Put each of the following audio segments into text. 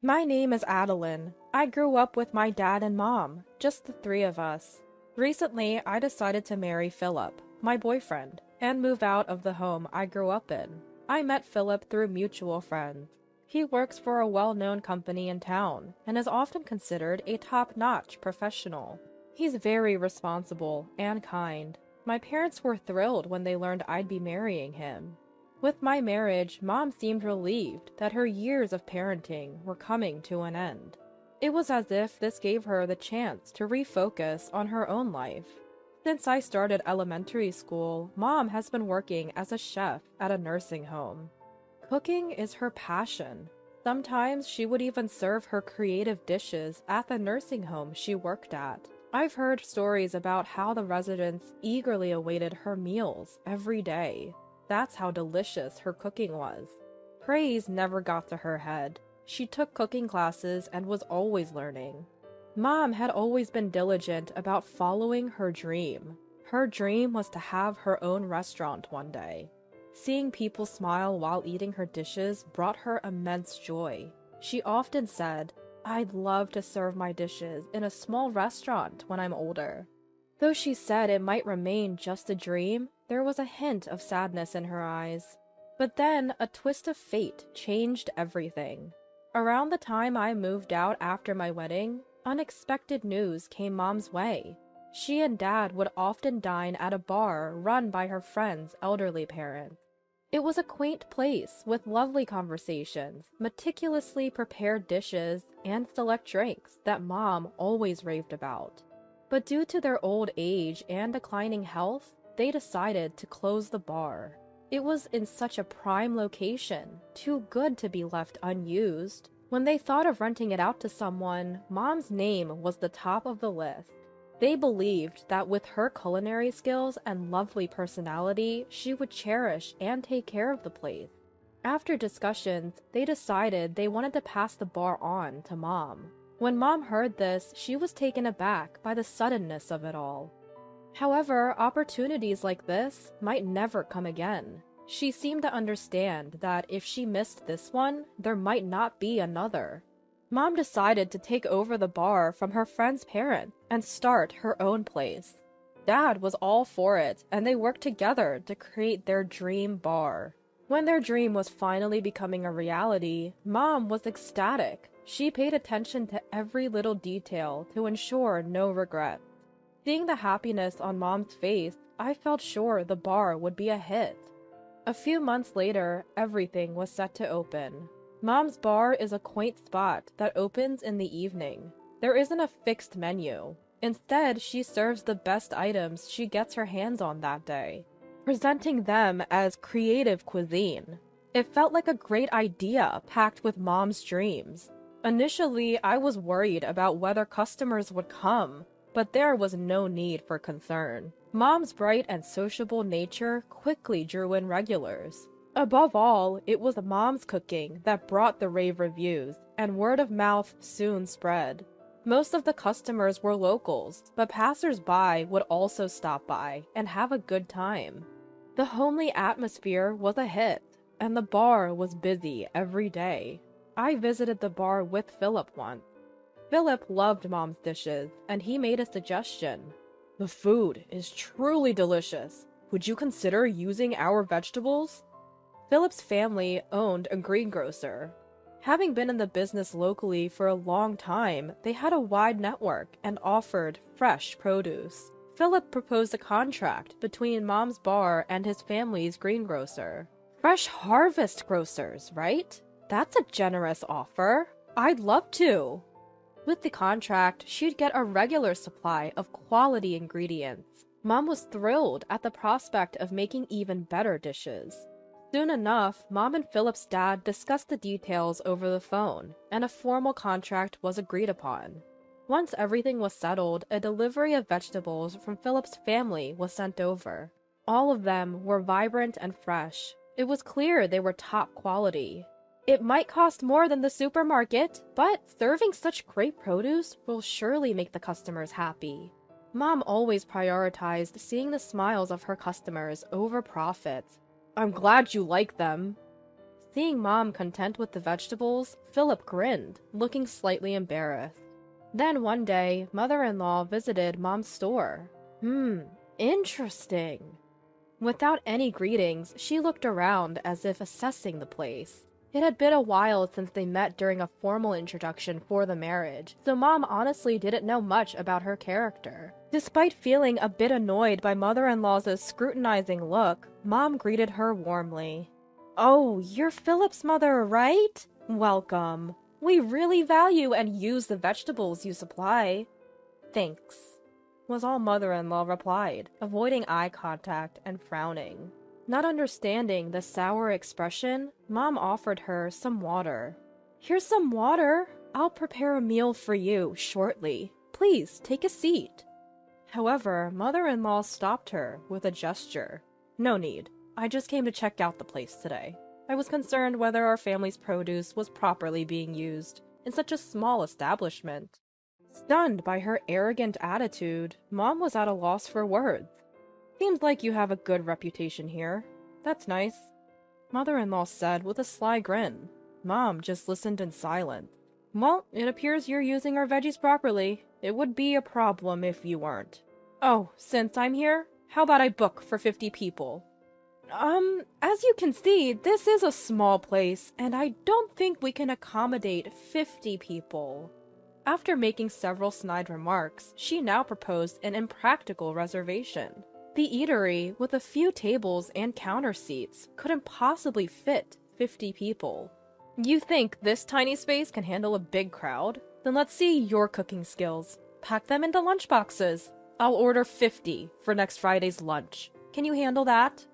My name is Adeline. I grew up with my dad and mom, just the three of us. Recently, I decided to marry Philip, my boyfriend, and move out of the home I grew up in. I met Philip through mutual friends. He works for a well-known company in town and is often considered a top-notch professional. He's very responsible and kind. My parents were thrilled when they learned I'd be marrying him. With my marriage, Mom seemed relieved that her years of parenting were coming to an end. It was as if this gave her the chance to refocus on her own life. Since I started elementary school, Mom has been working as a chef at a nursing home. Cooking is her passion. Sometimes she would even serve her creative dishes at the nursing home she worked at. I've heard stories about how the residents eagerly awaited her meals every day. That's how delicious her cooking was. Praise never got to her head. She took cooking classes and was always learning. Mom had always been diligent about following her dream. Her dream was to have her own restaurant one day. Seeing people smile while eating her dishes brought her immense joy. She often said, "I'd love to serve my dishes in a small restaurant when I'm older." Though she said it might remain just a dream, there was a hint of sadness in her eyes. But then a twist of fate changed everything. Around the time I moved out after my wedding, unexpected news came Mom's way. She and Dad would often dine at a bar run by her friend's elderly parents. It was a quaint place with lovely conversations, meticulously prepared dishes, and select drinks that Mom always raved about. But due to their old age and declining health, they decided to close the bar. It was in such a prime location, too good to be left unused. When they thought of renting it out to someone, Mom's name was the top of the list. They believed that with her culinary skills and lovely personality, she would cherish and take care of the place. After discussions, they decided they wanted to pass the bar on to Mom. When Mom heard this, she was taken aback by the suddenness of it all. However, opportunities like this might never come again. She seemed to understand that if she missed this one, there might not be another. Mom decided to take over the bar from her friend's parents and start her own place. Dad was all for it, and they worked together to create their dream bar. When their dream was finally becoming a reality, Mom was ecstatic. She paid attention to every little detail to ensure no regrets. Seeing the happiness on Mom's face, I felt sure the bar would be a hit. A few months later, everything was set to open. Mom's bar is a quaint spot that opens in the evening. There isn't a fixed menu. Instead, she serves the best items she gets her hands on that day, presenting them as creative cuisine. It felt like a great idea packed with Mom's dreams. Initially, I was worried about whether customers would come, but there was no need for concern. Mom's bright and sociable nature quickly drew in regulars. Above all, it was Mom's cooking that brought the rave reviews, and word of mouth soon spread. Most of the customers were locals, but passers-by would also stop by and have a good time. The homely atmosphere was a hit, and the bar was busy every day. I visited the bar with Philip once. Philip loved Mom's dishes, and he made a suggestion. "The food is truly delicious. Would you consider using our vegetables?" Philip's family owned a greengrocer. Having been in the business locally for a long time, they had a wide network and offered fresh produce. Philip proposed a contract between Mom's bar and his family's greengrocer. Fresh harvest grocers, right? That's a generous offer. I'd love to. With the contract, she'd get a regular supply of quality ingredients. Mom was thrilled at the prospect of making even better dishes. Soon enough, Mom and Philip's dad discussed the details over the phone, and a formal contract was agreed upon. Once everything was settled, a delivery of vegetables from Philip's family was sent over. All of them were vibrant and fresh. It was clear they were top quality. It might cost more than the supermarket, but serving such great produce will surely make the customers happy. Mom always prioritized seeing the smiles of her customers over profit. "I'm glad you like them." Seeing Mom content with the vegetables, Philip grinned, looking slightly embarrassed. Then one day, Mother-in-law visited Mom's store. Interesting. Without any greetings, she looked around as if assessing the place. It had been a while since they met during a formal introduction for the marriage, so Mom honestly didn't know much about her character. Despite feeling a bit annoyed by Mother-in-law's scrutinizing look, Mom greeted her warmly. "Oh, you're Philip's mother, right? Welcome. We really value and use the vegetables you supply." "Thanks," was all Mother-in-law replied, avoiding eye contact and frowning. Not understanding the sour expression, Mom offered her some water. "Here's some water. I'll prepare a meal for you shortly. Please take a seat." However, Mother-in-law stopped her with a gesture. "No need. I just came to check out the place today. I was concerned whether our family's produce was properly being used in such a small establishment." Stunned by her arrogant attitude, Mom was at a loss for words. "Seems like you have a good reputation here. That's nice," Mother-in-law said with a sly grin. Mom just listened in silence. "Well, it appears you're using our veggies properly. It would be a problem if you weren't. Oh, since I'm here, how about I book for 50 people? As you can see, this is a small place, and I don't think we can accommodate 50 people. After making several snide remarks, she now proposed an impractical reservation. The eatery, with a few tables and counter seats, couldn't possibly fit 50 people. "You think this tiny space can handle a big crowd? Then let's see your cooking skills. Pack them into lunchboxes. I'll order 50 for next Friday's lunch. Can you handle that?"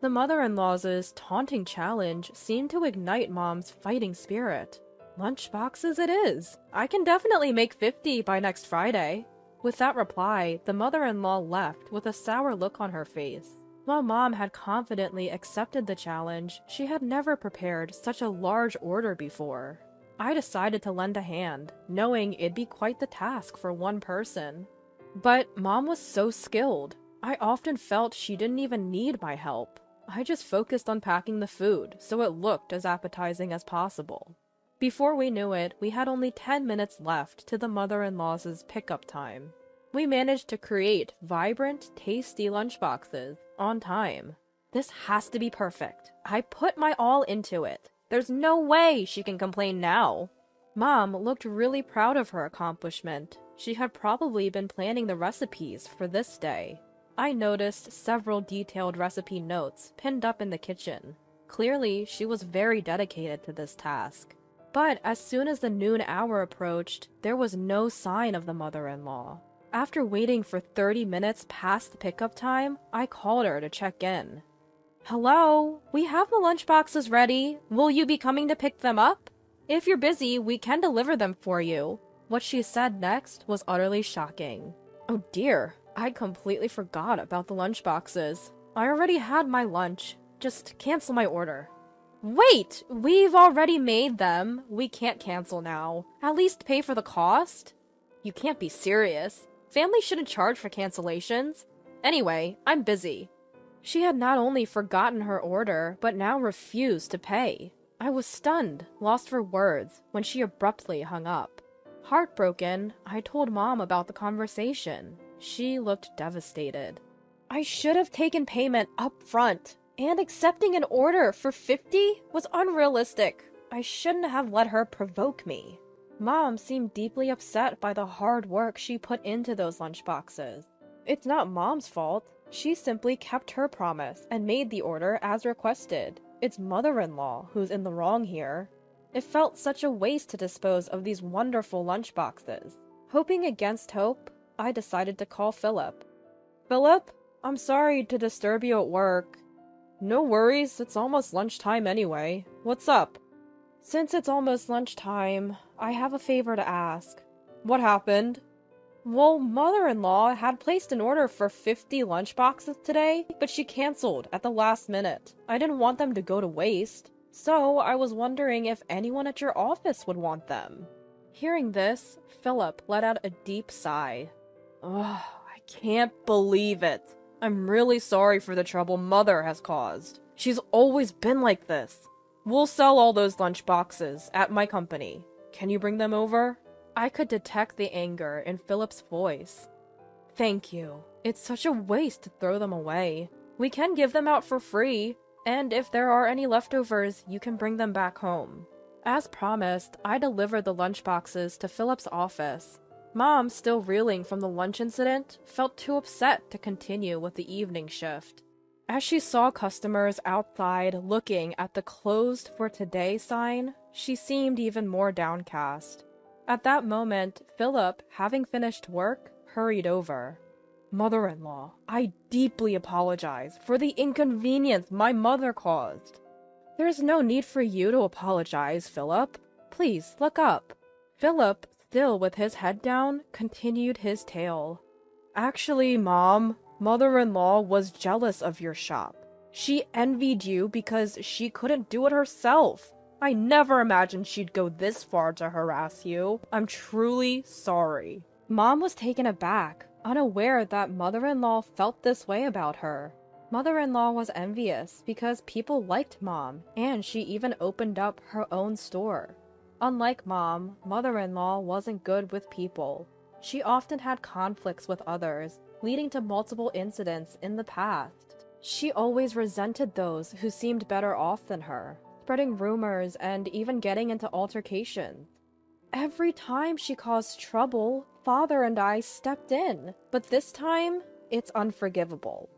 The mother-in-law's taunting challenge seemed to ignite Mom's fighting spirit. "Lunchboxes it is. I can definitely make 50 by next Friday." With that reply, the mother-in-law left with a sour look on her face. While Mom had confidently accepted the challenge, she had never prepared such a large order before. I decided to lend a hand, knowing it'd be quite the task for one person. But Mom was so skilled. I often felt she didn't even need my help. I just focused on packing the food, so it looked as appetizing as possible. Before we knew it, we had only 10 minutes left to the mother-in-law's pickup time. We managed to create vibrant, tasty lunchboxes on time. This has to be perfect. I put my all into it. There's no way she can complain now. Mom looked really proud of her accomplishment. She had probably been planning the recipes for this day. I noticed several detailed recipe notes pinned up in the kitchen. Clearly, she was very dedicated to this task. But as soon as the noon hour approached, there was no sign of the mother-in-law. After waiting for 30 minutes past the pickup time, I called her to check in. "Hello, we have the lunchboxes ready. Will you be coming to pick them up? If you're busy, we can deliver them for you." What she said next was utterly shocking. Oh dear, I completely forgot about the lunchboxes. I already had my lunch. Just cancel my order. "Wait! We've already made them. We can't cancel now. At least pay for the cost?" You can't be serious. Family shouldn't charge for cancellations. Anyway, I'm busy. She had not only forgotten her order, but now refused to pay. I was stunned, lost for words, when she abruptly hung up. Heartbroken, I told Mom about the conversation. She looked devastated. "I should have taken payment up front, and accepting an order for 50 was unrealistic. I shouldn't have let her provoke me." Mom seemed deeply upset by the hard work she put into those lunchboxes. It's not Mom's fault. She simply kept her promise and made the order as requested. It's mother-in-law who's in the wrong here. It felt such a waste to dispose of these wonderful lunchboxes. Hoping against hope, I decided to call Philip. "Philip, I'm sorry to disturb you at work." "No worries, it's almost lunchtime anyway. What's up?" "Since it's almost lunchtime, I have a favor to ask." "What happened?" "Well, mother-in-law had placed an order for 50 lunchboxes today, but she canceled at the last minute. I didn't want them to go to waste, so I was wondering if anyone at your office would want them." Hearing this, Philip let out a deep sigh. "Ugh, I can't believe it. I'm really sorry for the trouble Mother has caused. She's always been like this." We'll sell all those lunch boxes at my company. Can you bring them over? I could detect the anger in Philip's voice. Thank you. It's such a waste to throw them away. We can give them out for free, and if there are any leftovers, you can bring them back home. As promised, I delivered the lunchboxes to Philip's office. Mom, still reeling from the lunch incident, felt too upset to continue with the evening shift. As she saw customers outside looking at the "closed for today" sign, she seemed even more downcast. At that moment, Philip, having finished work, hurried over. Mother-in-law, I deeply apologize for the inconvenience my mother caused. There's no need for you to apologize, Philip. Please, look up. Philip, still with his head down, continued his tale. Actually, Mom, mother-in-law was jealous of your shop. She envied you because she couldn't do it herself. I never imagined she'd go this far to harass you. I'm truly sorry. Mom was taken aback, unaware that mother-in-law felt this way about her. Mother-in-law was envious because people liked Mom, and she even opened up her own store. Unlike Mom, mother-in-law wasn't good with people. She often had conflicts with others, leading to multiple incidents in the past. She always resented those who seemed better off than her, spreading rumors and even getting into altercations. Every time she caused trouble, Father and I stepped in, but this time, it's unforgivable.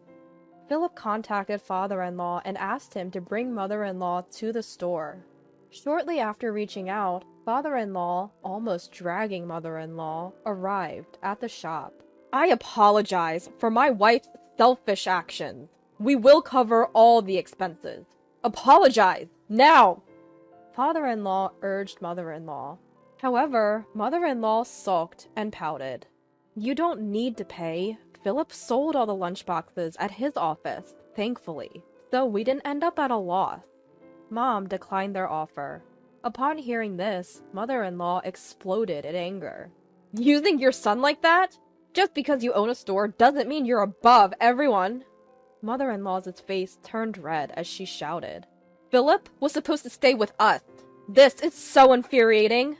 Philip contacted father-in-law and asked him to bring mother-in-law to the store. Shortly after reaching out, father-in-law, almost dragging mother-in-law, arrived at the shop. I apologize for my wife's selfish actions. We will cover all the expenses. Apologize, now! Father-in-law urged mother-in-law. However, mother-in-law sulked and pouted. You don't need to pay. Philip sold all the lunchboxes at his office, thankfully, so we didn't end up at a loss. Mom declined their offer. Upon hearing this, mother-in-law exploded in anger. Using your son like that? Just because you own a store doesn't mean you're above everyone. Mother-in-law's face turned red as she shouted. Philip was supposed to stay with us. This is so infuriating.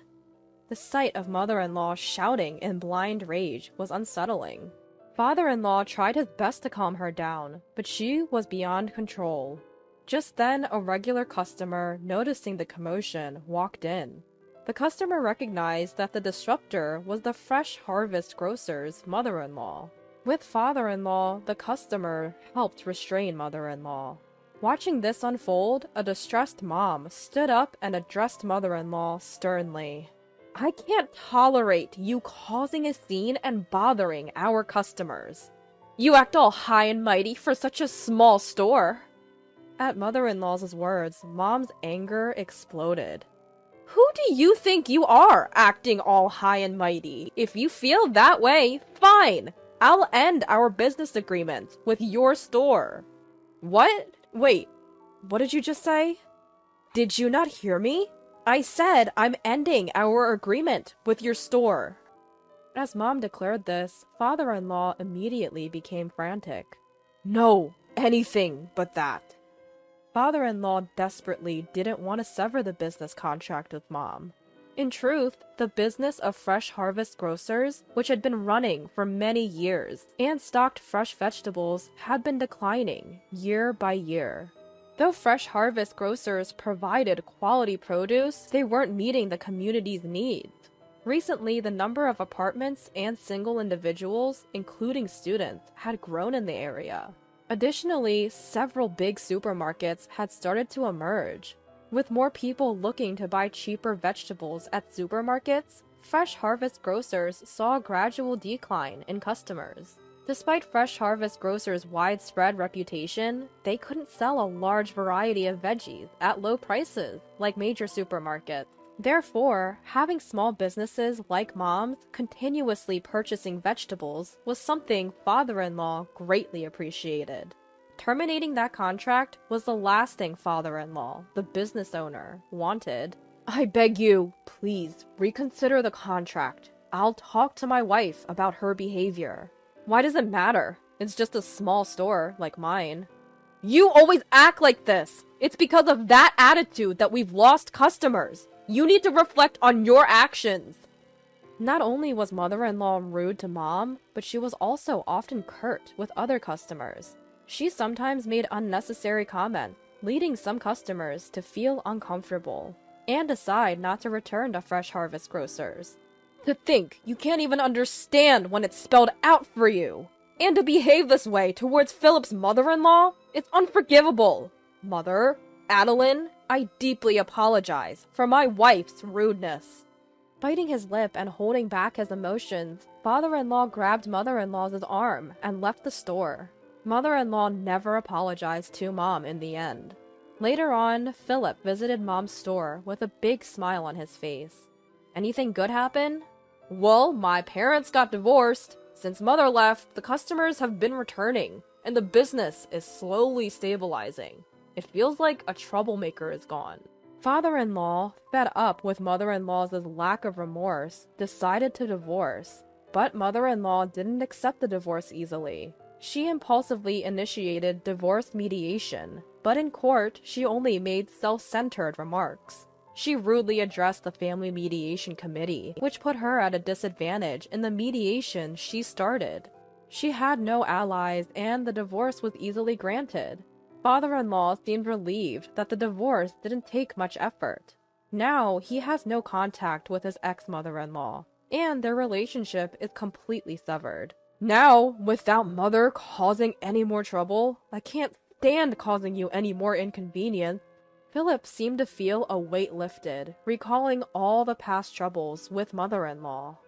The sight of mother-in-law shouting in blind rage was unsettling. Father-in-law tried his best to calm her down, but she was beyond control. Just then, a regular customer, noticing the commotion, walked in. The customer recognized that the disruptor was the Fresh Harvest grocer's mother-in-law. With father-in-law, the customer helped restrain mother-in-law. Watching this unfold, a distressed mom stood up and addressed mother-in-law sternly. I can't tolerate you causing a scene and bothering our customers. You act all high and mighty for such a small store. At mother-in-law's words, Mom's anger exploded. Who do you think you are, acting all high and mighty? If you feel that way, fine. I'll end our business agreement with your store. What? Wait, what did you just say? Did you not hear me? I said I'm ending our agreement with your store. As Mom declared this, father-in-law immediately became frantic. No, anything but that. Father-in-law desperately didn't want to sever the business contract with Mom. In truth, the business of Fresh Harvest Grocers, which had been running for many years and stocked fresh vegetables, had been declining year by year. Though Fresh Harvest Grocers provided quality produce, they weren't meeting the community's needs. Recently, the number of apartments and single individuals, including students, had grown in the area. Additionally, several big supermarkets had started to emerge. With more people looking to buy cheaper vegetables at supermarkets, Fresh Harvest Grocers saw a gradual decline in customers. Despite Fresh Harvest Grocers' widespread reputation, they couldn't sell a large variety of veggies at low prices like major supermarkets. Therefore, having small businesses like Mom's continuously purchasing vegetables was something father-in-law greatly appreciated. Terminating that contract was the last thing father-in-law, the business owner, wanted. I beg you, please, reconsider the contract. I'll talk to my wife about her behavior. Why does it matter? It's just a small store like mine. You always act like this. It's because of that attitude that we've lost customers. You need to reflect on your actions. Not only was mother-in-law rude to Mom, but she was also often curt with other customers. She sometimes made unnecessary comments, leading some customers to feel uncomfortable and decide not to return to Fresh Harvest Grocers. To think you can't even understand when it's spelled out for you! And to behave this way towards Philip's mother-in-law? It's unforgivable! Mother, Adeline, I deeply apologize for my wife's rudeness. Biting his lip and holding back his emotions, father-in-law grabbed mother-in-law's arm and left the store. Mother-in-law never apologized to Mom in the end. Later on, Philip visited Mom's store with a big smile on his face. Anything good happen? Well, my parents got divorced. Since Mother left, the customers have been returning, and the business is slowly stabilizing. It feels like a troublemaker is gone. Father-in-law, fed up with mother-in-law's lack of remorse, decided to divorce. But mother-in-law didn't accept the divorce easily. She impulsively initiated divorce mediation, but in court, she only made self-centered remarks. She rudely addressed the family mediation committee, which put her at a disadvantage in the mediation she started. She had no allies, and the divorce was easily granted. Father-in-law seemed relieved that the divorce didn't take much effort. Now, he has no contact with his ex-mother-in-law, and their relationship is completely severed. Now, without Mother causing any more trouble, I can't stand causing you any more inconvenience. Philip seemed to feel a weight lifted, recalling all the past troubles with mother-in-law.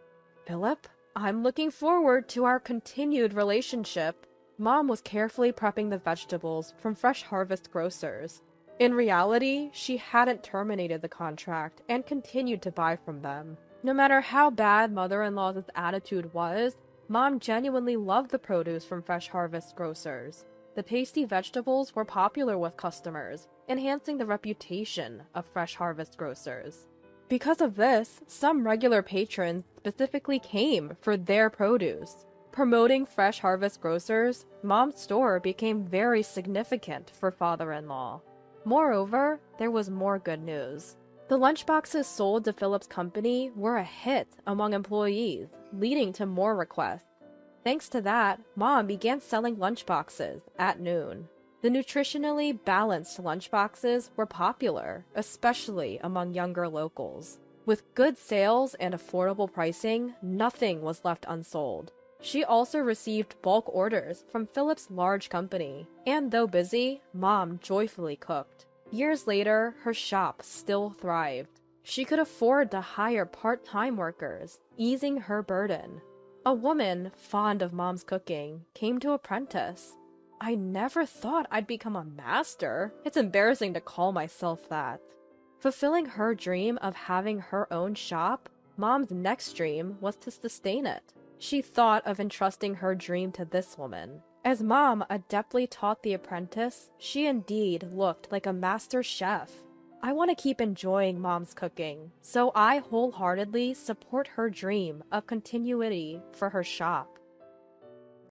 Philip, I'm looking forward to our continued relationship. Mom was carefully prepping the vegetables from Fresh Harvest Grocers. In reality, she hadn't terminated the contract and continued to buy from them. No matter how bad mother-in-law's attitude was, Mom genuinely loved the produce from Fresh Harvest Grocers. The tasty vegetables were popular with customers, enhancing the reputation of Fresh Harvest Grocers. Because of this, some regular patrons specifically came for their produce. Promoting Fresh Harvest Grocers, Mom's store became very significant for father-in-law. Moreover, there was more good news. The lunchboxes sold to Philip's company were a hit among employees, leading to more requests. Thanks to that, Mom began selling lunchboxes at noon. The nutritionally balanced lunchboxes were popular, especially among younger locals. With good sales and affordable pricing, nothing was left unsold. She also received bulk orders from Philip's large company, and though busy, Mom joyfully cooked. Years later, her shop still thrived. She could afford to hire part-time workers, easing her burden. A woman, fond of Mom's cooking, came to apprentice. I never thought I'd become a master. It's embarrassing to call myself that. Fulfilling her dream of having her own shop, Mom's next dream was to sustain it. She thought of entrusting her dream to this woman. As Mom adeptly taught the apprentice, she indeed looked like a master chef. I want to keep enjoying Mom's cooking, so I wholeheartedly support her dream of continuity for her shop.